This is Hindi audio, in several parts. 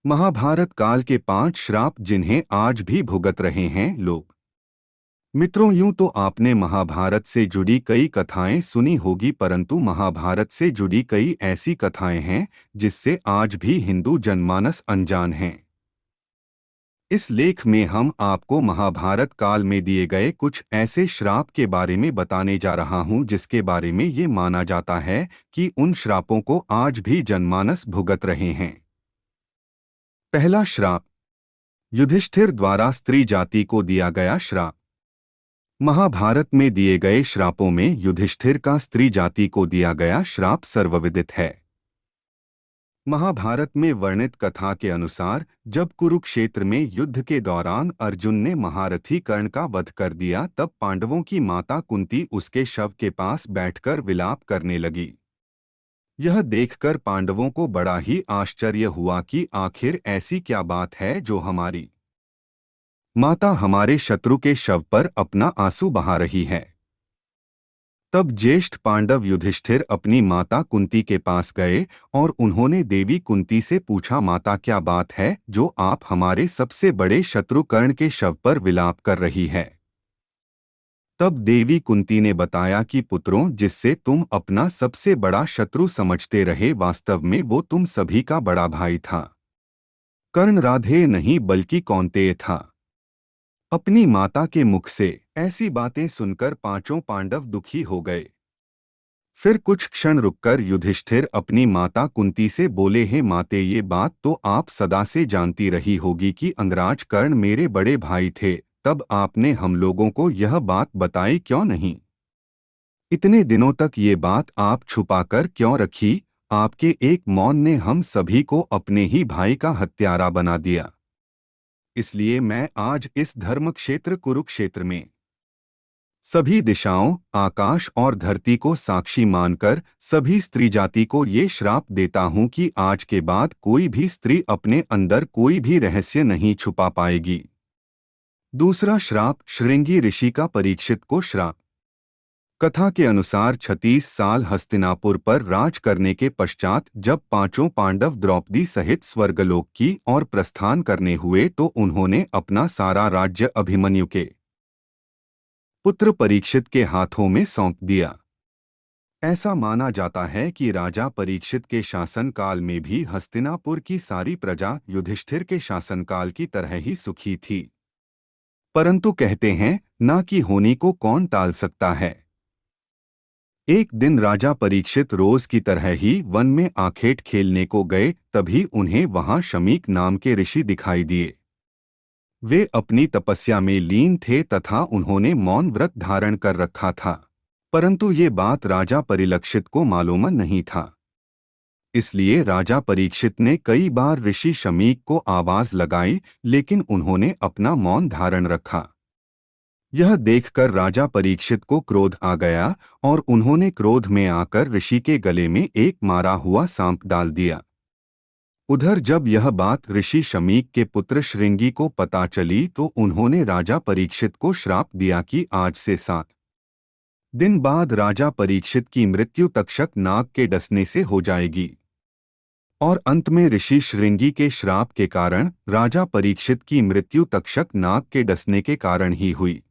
महाभारत काल के 5 श्राप जिन्हें आज भी भुगत रहे हैं लोग। मित्रों, यूं तो आपने महाभारत से जुड़ी कई कथाएं सुनी होगी, परंतु महाभारत से जुड़ी कई ऐसी कथाएं हैं जिससे आज भी हिंदू जनमानस अनजान हैं। इस लेख में हम आपको महाभारत काल में दिए गए कुछ ऐसे श्राप के बारे में बताने जा रहा हूं जिसके बारे में ये माना जाता है कि उन श्रापों को आज भी जनमानस भुगत रहे हैं। पहला श्राप, युधिष्ठिर द्वारा स्त्री जाति को दिया गया श्राप। महाभारत में दिए गए श्रापों में युधिष्ठिर का स्त्री जाति को दिया गया श्राप सर्वविदित है। महाभारत में वर्णित कथा के अनुसार जब कुरुक्षेत्र में युद्ध के दौरान अर्जुन ने महारथी कर्ण का वध कर दिया, तब पांडवों की माता कुंती उसके शव के पास बैठकर विलाप करने लगी। यह देखकर पांडवों को बड़ा ही आश्चर्य हुआ कि आखिर ऐसी क्या बात है जो हमारी माता हमारे शत्रु के शव पर अपना आंसू बहा रही है। तब ज्येष्ठ पांडव युधिष्ठिर अपनी माता कुंती के पास गए और उन्होंने देवी कुंती से पूछा, माता क्या बात है जो आप हमारे सबसे बड़े शत्रु कर्ण के शव पर विलाप कर रही है। तब देवी कुंती ने बताया कि पुत्रों, जिससे तुम अपना सबसे बड़ा शत्रु समझते रहे, वास्तव में वो तुम सभी का बड़ा भाई था। कर्ण राधेय नहीं बल्कि कौन्तेय था। अपनी माता के मुख से ऐसी बातें सुनकर पांचों पांडव दुखी हो गए। फिर कुछ क्षण रुककर युधिष्ठिर अपनी माता कुंती से बोले, हे माते, ये बात तो आप सदा से जानती रही होगी कि अंगराज कर्ण मेरे बड़े भाई थे, तब आपने हम लोगों को यह बात बताई क्यों नहीं? इतने दिनों तक ये बात आप छुपाकर क्यों रखी? आपके एक मौन ने हम सभी को अपने ही भाई का हत्यारा बना दिया। इसलिए मैं आज इस धर्मक्षेत्र कुरुक्षेत्र में सभी दिशाओं, आकाश और धरती को साक्षी मानकर सभी स्त्री जाति को ये श्राप देता हूं कि आज के बाद कोई भी स्त्री अपने अंदर कोई भी रहस्य नहीं छुपा पाएगी। दूसरा श्राप, श्रृंगी ऋषि का परीक्षित को श्राप। कथा के अनुसार 36 साल हस्तिनापुर पर राज करने के पश्चात जब पांचों पांडव द्रौपदी सहित स्वर्गलोक की ओर प्रस्थान करने हुए, तो उन्होंने अपना सारा राज्य अभिमन्यु के पुत्र परीक्षित के हाथों में सौंप दिया। ऐसा माना जाता है कि राजा परीक्षित के शासनकाल में भी हस्तिनापुर की सारी प्रजा युधिष्ठिर के शासनकाल की तरह ही सुखी थी। परंतु कहते हैं, ना कि होनी को कौन टाल सकता है। एक दिन राजा परीक्षित रोज की तरह ही वन में आखेट खेलने को गए, तभी उन्हें वहां शमीक नाम के ऋषि दिखाई दिए। वे अपनी तपस्या में लीन थे तथा उन्होंने मौन व्रत धारण कर रखा था, परंतु ये बात राजा परीक्षित को मालूम नहीं था। इसलिए राजा परीक्षित ने कई बार ऋषि शमीक को आवाज लगाई, लेकिन उन्होंने अपना मौन धारण रखा। यह देखकर राजा परीक्षित को क्रोध आ गया और उन्होंने क्रोध में आकर ऋषि के गले में एक मारा हुआ सांप डाल दिया। उधर जब यह बात ऋषि शमीक के पुत्र श्रृंगी को पता चली, तो उन्होंने राजा परीक्षित को श्राप दिया कि आज से 7 दिन बाद राजा परीक्षित की मृत्यु तक्षक नाग के डसने से हो जाएगी। और अंत में ऋषि श्रृंगी के श्राप के कारण राजा परीक्षित की मृत्यु तक्षक नाग के डसने के कारण ही हुई।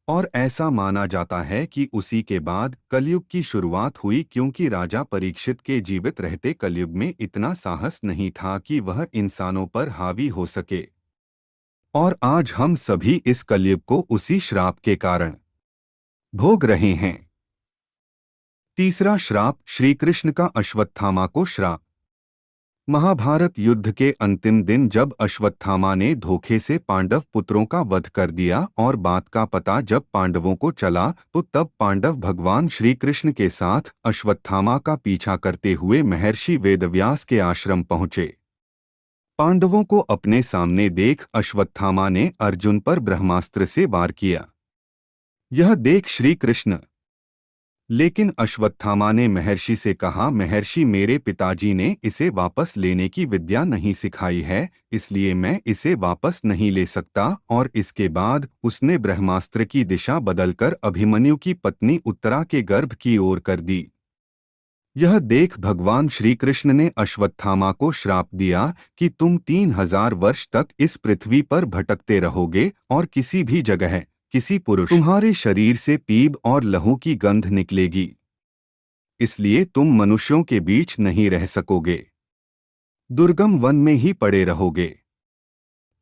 और ऐसा माना जाता है कि उसी के बाद कलयुग की शुरुआत हुई, क्योंकि राजा परीक्षित के जीवित रहते कलयुग में इतना साहस नहीं था कि वह इंसानों पर हावी हो सके। और आज हम सभी इस कलयुग को उसी श्राप के कारण भोग रहे हैं। तीसरा श्राप, श्री कृष्ण का अश्वत्थामा को श्राप। महाभारत युद्ध के अंतिम दिन जब अश्वत्थामा ने धोखे से पांडव पुत्रों का वध कर दिया और बात का पता जब पांडवों को चला, तो तब पांडव भगवान श्री कृष्ण के साथ अश्वत्थामा का पीछा करते हुए महर्षि वेदव्यास के आश्रम पहुंचे। पांडवों को अपने सामने देख अश्वत्थामा ने अर्जुन पर ब्रह्मास्त्र से वार किया। यह देख श्री कृष्ण, लेकिन अश्वत्थामा ने महर्षि से कहा, महर्षि, मेरे पिताजी ने इसे वापस लेने की विद्या नहीं सिखाई है, इसलिए मैं इसे वापस नहीं ले सकता। और इसके बाद उसने ब्रह्मास्त्र की दिशा बदलकर अभिमन्यु की पत्नी उत्तरा के गर्भ की ओर कर दी। यह देख भगवान श्री कृष्ण ने अश्वत्थामा को श्राप दिया कि तुम 3000 वर्ष तक इस पृथ्वी पर भटकते रहोगे और किसी भी जगह किसी पुरुष तुम्हारे शरीर से पीप और लहू की गंध निकलेगी, इसलिए तुम मनुष्यों के बीच नहीं रह सकोगे, दुर्गम वन में ही पड़े रहोगे।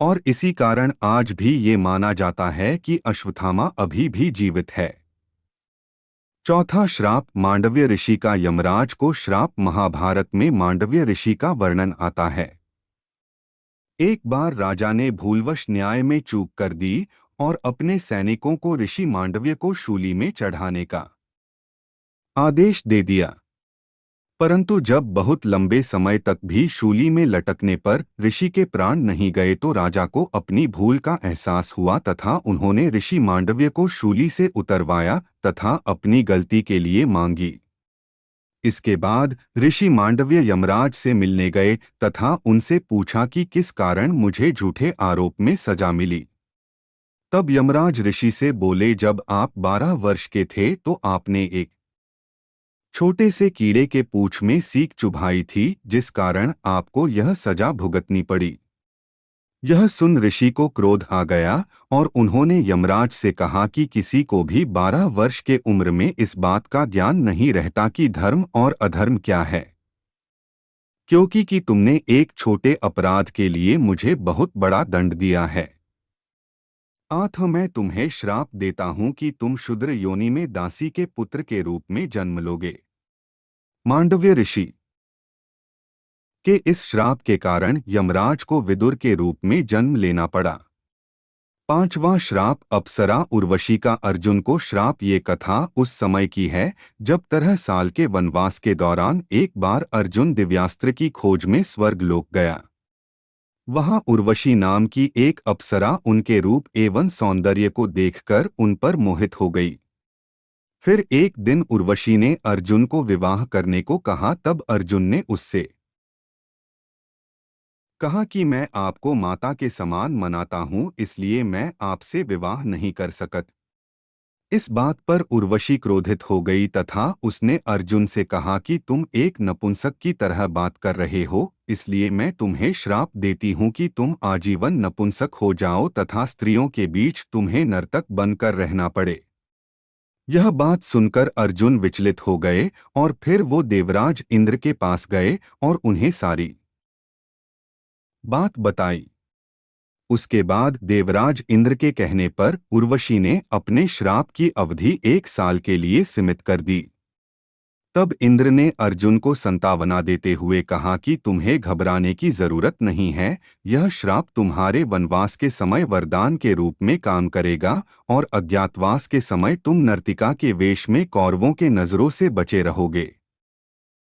और इसी कारण आज भी ये माना जाता है कि अश्वत्थामा अभी भी जीवित है। चौथा श्राप मांडव्य ऋषि का। यमराज को श्राप महाभारत में मांडव्य ऋषि का वर्णन आता है। एक बार राजा ने भूलवश न्याय में चूक कर दी और अपने सैनिकों को ऋषि मांडव्य को शूली में चढ़ाने का आदेश दे दिया, परंतु जब बहुत लंबे समय तक भी शूली में लटकने पर ऋषि के प्राण नहीं गए तो राजा को अपनी भूल का एहसास हुआ तथा उन्होंने ऋषि मांडव्य को शूली से उतरवाया तथा अपनी गलती के लिए मांगी। इसके बाद ऋषि मांडव्य यमराज से मिलने गए तथा उनसे पूछा कि किस कारण मुझे झूठे आरोप में सजा मिली। तब यमराज ऋषि से बोले, जब आप 12 वर्ष के थे तो आपने एक छोटे से कीड़े के पूंछ में सीक चुभाई थी, जिस कारण आपको यह सजा भुगतनी पड़ी। यह सुन ऋषि को क्रोध आ गया और उन्होंने यमराज से कहा कि किसी को भी 12 वर्ष के उम्र में इस बात का ज्ञान नहीं रहता कि धर्म और अधर्म क्या है, क्योंकि तुमने एक छोटे अपराध के लिए मुझे बहुत बड़ा दंड दिया है। अतः मैं तुम्हें श्राप देता हूं कि तुम शूद्र योनि में दासी के पुत्र के रूप में जन्म लोगे। मांडव्य ऋषि के इस श्राप के कारण यमराज को विदुर के रूप में जन्म लेना पड़ा। पांचवां श्राप अप्सरा उर्वशी का। अर्जुन को श्राप। ये कथा उस समय की है जब 13 साल के वनवास के दौरान एक बार अर्जुन दिव्यास्त्र की खोज में स्वर्गलोक गया। वहां उर्वशी नाम की एक अप्सरा उनके रूप एवं सौंदर्य को देखकर उन पर मोहित हो गई। फिर एक दिन उर्वशी ने अर्जुन को विवाह करने को कहा। तब अर्जुन ने उससे कहा कि मैं आपको माता के समान मनाता हूं, इसलिए मैं आपसे विवाह नहीं कर सकत। इस बात पर उर्वशी क्रोधित हो गई तथा उसने अर्जुन से कहा कि तुम एक नपुंसक की तरह बात कर रहे हो, इसलिए मैं तुम्हें श्राप देती हूं कि तुम आजीवन नपुंसक हो जाओ तथा स्त्रियों के बीच तुम्हें नर्तक बनकर रहना पड़े। यह बात सुनकर अर्जुन विचलित हो गए और फिर वो देवराज इंद्र के पास गए और उन्हें सारी बात बताई। उसके बाद देवराज इंद्र के कहने पर उर्वशी ने अपने श्राप की अवधि 1 साल के लिए सीमित कर दी। तब इंद्र ने अर्जुन को संतावना देते हुए कहा कि तुम्हें घबराने की जरूरत नहीं है, यह श्राप तुम्हारे वनवास के समय वरदान के रूप में काम करेगा और अज्ञातवास के समय तुम नर्तिका के वेश में कौरवों के नजरों से बचे रहोगे।